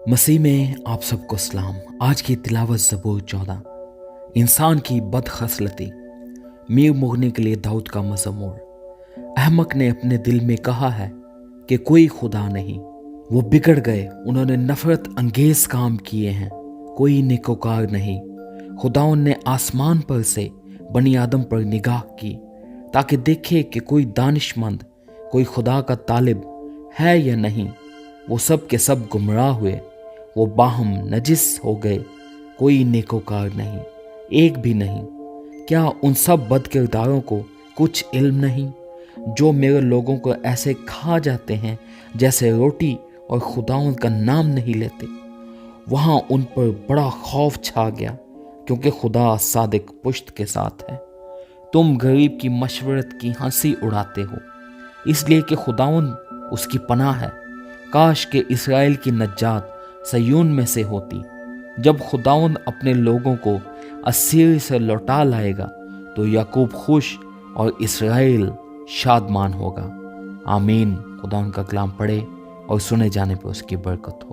मसीह में आप सबको सलाम। आज की तिलावत ज़बूर 14। इंसान की बदखसलती। मीर मुगनी के लिए दाऊद का मज़मूर। अहमक ने अपने दिल में कहा है कि कोई खुदा नहीं। वो बिगड़ गए, उन्होंने नफरत अंगेज काम किए हैं, कोई नेकोकार नहीं। खुदाउन ने आसमान पर से बनी आदम पर निगाह की ताकि देखे कि कोई दानिशमंद, कोई खुदा का तालिब है या नहीं। वो सब के सब गुमराह हुए, वो बाहम नजिस हो गए, कोई नेकोकार नहीं, एक भी नहीं। क्या उन सब बदकिरदारों को कुछ इल्म नहीं, जो मेरे लोगों को ऐसे खा जाते हैं जैसे रोटी और खुदावंद का नाम नहीं लेते। वहाँ उन पर बड़ा खौफ छा गया, क्योंकि खुदा सादिक पुश्त के साथ है। तुम गरीब की मशवरत की हंसी उड़ाते हो, इसलिए कि खुदावंद उसकी पनाह है। काश के इस्राएल की नजात सयून में से होती। जब खुदावंद अपने लोगों को अस्सीर से लौटा लाएगा तो याकूब खुश और इस्राएल शादमान होगा। आमीन। खुदावंद का कलाम पढ़े और सुने जाने पर उसकी बरकत हो।